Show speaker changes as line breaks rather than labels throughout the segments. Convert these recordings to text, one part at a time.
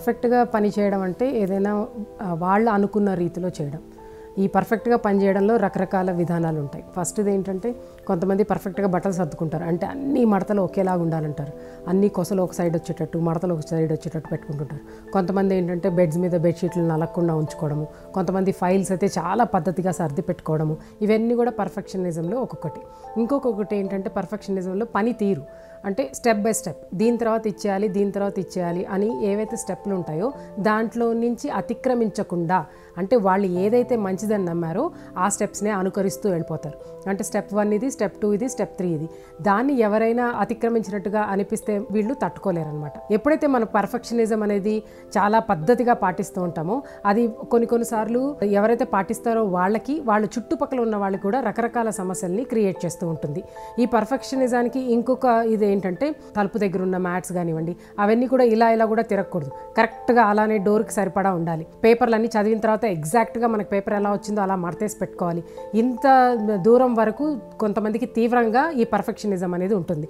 పర్ఫెక్ట్‌గా పని చేయడం అంటే ఏదైనా వాళ్ళు అనుకున్న రీతిలో చేయడం. ఈ పర్ఫెక్ట్‌గా పని చేయడంలో రకరకాల విధానాలు ఉంటాయి. ఫస్ట్‌ది ఏంటంటే కొంతమంది పర్ఫెక్ట్‌గా బట్టలు సర్దుకుంటారు. అంటే అన్ని మడతలు ఒకేలాగా ఉండాలంటారు. అన్ని కొసలు ఒక సైడ్ వచ్చేటట్టు, మడతలు ఒక సైడ్ వచ్చేటట్టు పెట్టుకుంటుంటారు. కొంతమంది ఏంటంటే బెడ్స్ మీద బెడ్‌షీట్లు నలగకుండా ఉంచుకోవడము. కొంతమంది ఫైల్స్ అయితే చాలా పద్ధతిగా సర్ది పెట్టుకోవడము. ఇవన్నీ కూడా పర్ఫెక్షనిజంలో ఒక్కొక్కటి. ఇంకొకటి ఏంటంటే పర్ఫెక్షనిజంలో పని తీరు. అంటే స్టెప్ బై స్టెప్ దీని తర్వాత ఇచ్చేయాలి, దీని తర్వాత ఇచ్చేయాలి అని ఏవైతే స్టెప్లు ఉంటాయో దాంట్లో నుంచి అతిక్రమించకుండా, అంటే వాళ్ళు ఏదైతే మంచిదని నమ్మారో ఆ స్టెప్స్నే అనుకరిస్తూ వెళ్ళిపోతారు. అంటే స్టెప్ 1 ఇది, స్టెప్ 2 ఇది, స్టెప్ 3 ఇది. దాన్ని ఎవరైనా అతిక్రమించినట్టుగా అనిపిస్తే వీళ్ళు తట్టుకోలేరనమాట. ఎప్పుడైతే మన పర్ఫెక్షనిజం అనేది చాలా పద్ధతిగా పాటిస్తూ ఉంటామో అది కొన్నిసార్లు ఎవరైతే పాటిస్తారో వాళ్ళ చుట్టుపక్కల ఉన్న వాళ్ళకి కూడా రకరకాల సమస్యల్ని క్రియేట్ చేస్తూ ఉంటుంది. ఈ పర్ఫెక్షనిజానికి ఇంకొక ఇది ఏంటంటే తలుపు దగ్గర ఉన్న మ్యాట్స్ కానివ్వండి, అవన్నీ కూడా ఇలా కూడా తిరగకూడదు. కరెక్ట్గా అలానే డోర్కి సరిపడా ఉండాలి. పేపర్లన్నీ చదివిన తర్వాత ఎగ్జాక్ట్గా మనకు పేపర్ ఎలా వచ్చిందో అలా మడతేసి పెట్టుకోవాలి. ఇంత దూరం వరకు కొంతమందికి తీవ్రంగా ఈ పర్ఫెక్షనిజం అనేది ఉంటుంది.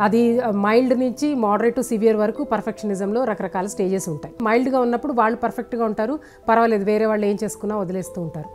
అది మైల్డ్ నుంచి మోడరేట్ టు సివియర్ వరకు పర్ఫెక్షనిజంలో రకరకాల స్టేజెస్ ఉంటాయి. మైల్డ్గా ఉన్నప్పుడు వాళ్ళు పర్ఫెక్ట్గా ఉంటారు, పర్వాలేదు, వేరే వాళ్ళు ఏం చేసుకున్నా వదిలేస్తూ ఉంటారు.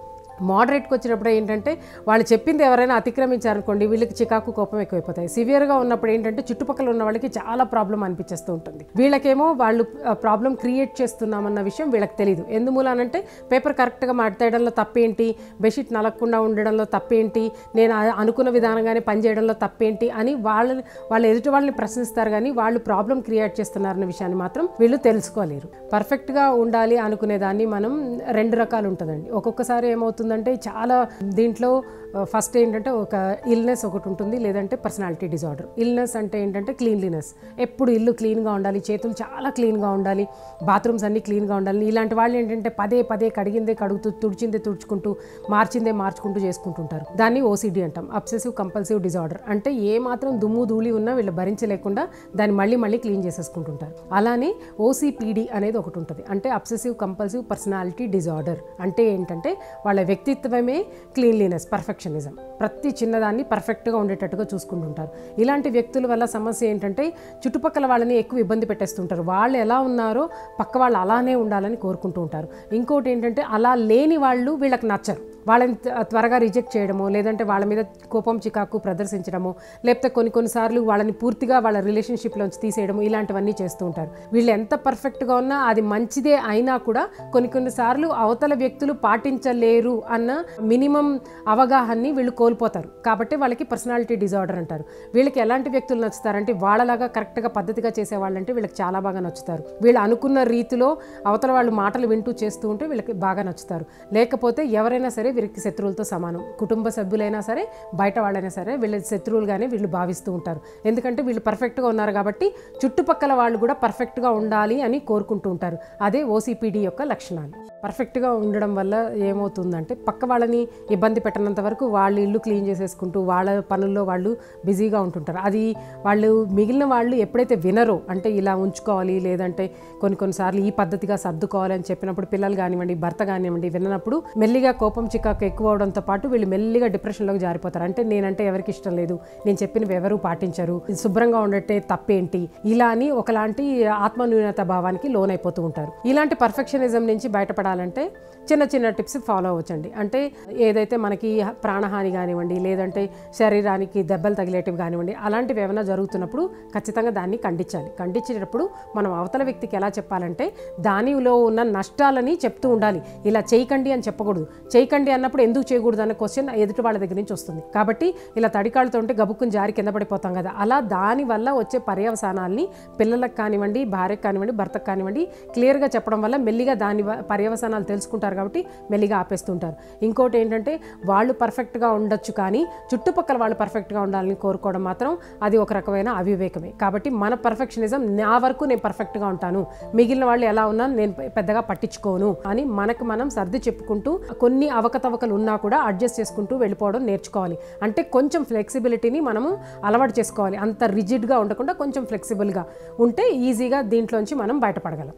మోడరేట్కి వచ్చినప్పుడు ఏంటంటే వాళ్ళు చెప్పింది ఎవరైనా అతిక్రమించారనుకోండి వీళ్ళకి చికాకు, కోపం ఎక్కువైపోతాయి. సివియర్గా ఉన్నప్పుడు ఏంటంటే చుట్టుపక్కల ఉన్న వాళ్ళకి చాలా ప్రాబ్లం అనిపించేస్తూ ఉంటుంది. వీళ్ళకేమో వాళ్ళు ప్రాబ్లం క్రియేట్ చేస్తున్నామన్న విషయం వీళ్ళకి తెలియదు. ఎందుమూలనంటే పేపర్ కరెక్ట్గా మడతేయడంలో తప్పేంటి, బెడ్షీట్ నలగకుండా ఉండడంలో తప్పేంటి, నేను అనుకున్న విధానంగానే పనిచేయడంలో తప్పేంటి అని వాళ్ళు ఎదుటి వాళ్ళని ప్రశ్నిస్తారు. కానీ వాళ్ళు ప్రాబ్లం క్రియేట్ చేస్తున్నారన్న విషయాన్ని మాత్రం వీళ్ళు తెలుసుకోలేరు. పర్ఫెక్ట్గా ఉండాలి అనుకునే దాన్ని మనం 2 రకాలు ఉంటుందండి. ఒక్కొక్కసారి ఏమవుతుంది అంటే చాలా దీంట్లో ఫస్ట్ ఏంటంటే ఒక ఇల్నెస్ ఒకటి ఉంటుంది, లేదంటే పర్సనాలిటీ డిజార్డర్. ఇల్నెస్ అంటే ఏంటంటే క్లీన్లీనెస్, ఎప్పుడు ఇల్లు క్లీన్గా ఉండాలి, చేతులు చాలా క్లీన్గా ఉండాలి, బాత్రూమ్స్ అన్నీ క్లీన్గా ఉండాలి. ఇలాంటి వాళ్ళు ఏంటంటే పదే కడిగిందే కడుగుతూ, తుడిచిందే తుడుచుకుంటూ, మార్చిందే మార్చుకుంటూ చేసుకుంటుంటారు. దాన్ని ఓసిడి అంటాం, అబ్సెసివ్ కంపల్సివ్ డిజార్డర్. అంటే ఏ మాత్రం దుమ్ము ధూళి ఉన్నా వీళ్ళు భరించలేకుండా దాన్ని మళ్ళీ క్లీన్ చేసేసుకుంటుంటారు. అలానే ఓసిపిడి అనేది ఒకటి ఉంటుంది, అంటే అబ్సెసివ్ కంపల్సివ్ పర్సనాలిటీ డిజార్డర్. అంటే ఏంటంటే వాళ్ళ వ్యక్తిత్వమే క్లీన్లీనెస్, పర్ఫెక్షనిజం. ప్రతి చిన్నదాన్ని పర్ఫెక్ట్గా ఉండేటట్టుగా చూసుకుంటుంటారు. ఇలాంటి వ్యక్తుల వల్ల సమస్య ఏంటంటే చుట్టుపక్కల వాళ్ళని ఎక్కువ ఇబ్బంది పెట్టేస్తుంటారు. వాళ్ళు ఎలా ఉన్నారో పక్క వాళ్ళు అలానే ఉండాలని కోరుకుంటూ ఉంటారు. ఇంకోటి ఏంటంటే అలా లేని వాళ్ళు వీళ్ళకి నచ్చరు. వాళ్ళని త్వరగా రిజెక్ట్ చేయడము, లేదంటే వాళ్ళ మీద కోపం, చికాకు ప్రదర్శించడము, లేకపోతే కొన్నిసార్లు వాళ్ళని పూర్తిగా వాళ్ళ రిలేషన్షిప్లోంచి తీసేయడము, ఇలాంటివన్నీ చేస్తూ ఉంటారు. వీళ్ళు ఎంత పర్ఫెక్ట్గా ఉన్నా అది మంచిదే అయినా కూడా కొన్నిసార్లు అవతల వ్యక్తులు పాటించలేరు అన్న మినిమం అవగాహనని వీళ్ళు కోల్పోతారు. కాబట్టి వాళ్ళకి పర్సనాలిటీ డిజార్డర్ అంటారు. వీళ్ళకి ఎలాంటి వ్యక్తులు నచ్చుతారంటే వాళ్ళలాగా కరెక్ట్గా పద్ధతిగా చేసేవాళ్ళంటే వీళ్ళకి చాలా బాగా నచ్చుతారు. వీళ్ళు అనుకున్న రీతిలో అవతల వాళ్ళు మాటలు వింటూ చేస్తూ ఉంటే వీళ్ళకి బాగా నచ్చుతారు. లేకపోతే ఎవరైనా సరే వీరికి శత్రువులతో సమానం. కుటుంబ సభ్యులైనా సరే, బయట వాళ్ళైనా సరే వీళ్ళ శత్రువులుగానే వీళ్ళు భావిస్తూ ఉంటారు. ఎందుకంటే వీళ్ళు పర్ఫెక్ట్గా ఉన్నారు కాబట్టి చుట్టుపక్కల వాళ్ళు కూడా పర్ఫెక్ట్గా ఉండాలి అని కోరుకుంటూ ఉంటారు. అదే ఓసిపిడి యొక్క లక్షణాలు. పర్ఫెక్ట్గా ఉండడం వల్ల ఏమవుతుందంటే పక్క వాళ్ళని ఇబ్బంది పెట్టనంత వరకు వాళ్ళు ఇల్లు క్లీన్ చేసేసుకుంటూ వాళ్ళ పనుల్లో వాళ్ళు బిజీగా ఉంటుంటారు. అది వాళ్ళు మిగిలిన వాళ్ళు ఎప్పుడైతే వినరో, అంటే ఇలా ఉంచుకోవాలి, లేదంటే కొన్నిసార్లు ఈ పద్ధతిగా సర్దుకోవాలి అని చెప్పినప్పుడు పిల్లలు కానివ్వండి, భర్త కానివ్వండి విన్నప్పుడు మెల్లిగా కోపం, చికాకు ఎక్కువ అవడంతో పాటు వీళ్ళు మెల్లిగా డిప్రెషన్లోకి జారిపోతారు. అంటే నేనంటే ఎవరికి ఇష్టం లేదు, నేను చెప్పినవి ఎవరు పాటించరు, శుభ్రంగా ఉండటే తప్పేంటి, ఇలా అని ఒకలాంటి ఆత్మన్యూనత భావానికి లోనైపోతూ ఉంటారు. ఇలాంటి పర్ఫెక్షనిజం నుంచి బయటపడాలంటే చిన్న టిప్స్ ఫాలో అవ్వచ్చండి. అంటే ఏదైతే మనకి ప్రాణహాని కానివ్వండి, లేదంటే శరీరానికి దెబ్బలు తగిలేటివి కానివ్వండి, అలాంటివి ఏమైనా జరుగుతున్నప్పుడు ఖచ్చితంగా దాన్ని ఖండించేటప్పుడు మనం అవతల వ్యక్తికి ఎలా చెప్పాలంటే దానిలో ఉన్న నష్టాలని చెప్తూ ఉండాలి. ఇలా చేయకండి అని చెప్పకూడదు. చేయకండి అన్నప్పుడు ఎందుకు చేయకూడదు అన్న క్వశ్చన్ ఎదుటి వాళ్ళ దగ్గర నుంచి వస్తుంది. కాబట్టి ఇలా తడికాళ్ళతో ఉంటే గబుక్కుని జారి కింద పడిపోతాం కదా, అలా దానివల్ల వచ్చే పర్యవసానాల్ని పిల్లలకు కానివ్వండి, భార్యకు కానివ్వండి, భర్తకు కానివ్వండి క్లియర్గా చెప్పడం వల్ల మెల్లిగా దాని పర్యవసానాలు తెలుసుకుంటారు. కాబట్టి మెల్లిగా ఆపేస్తుంటారు. ఇంకోటి ఏంటంటే వాళ్ళు పర్ఫెక్ట్గా ఉండొచ్చు కానీ చుట్టుపక్కల వాళ్ళు పర్ఫెక్ట్గా ఉండాలని కోరుకోవడం మాత్రం అది ఒక రకమైన అవివేకమే. కాబట్టి మన పర్ఫెక్షనిజం నా వరకు నేను పర్ఫెక్ట్గా ఉంటాను, మిగిలిన వాళ్ళు ఎలా ఉన్నా నేను పెద్దగా పట్టించుకోను అని మనకు మనం సర్ది చెప్పుకుంటూ కొన్ని అవకతవకలు ఉన్నా కూడా అడ్జస్ట్ చేసుకుంటూ వెళ్ళిపోవడం నేర్చుకోవాలి. అంటే కొంచెం ఫ్లెక్సిబిలిటీని మనము అలవాటు చేసుకోవాలి. అంత రిజిడ్గా ఉండకుండా కొంచెం ఫ్లెక్సిబుల్గా ఉంటే ఈజీగా దీంట్లోంచి మనం బయటపడగలం.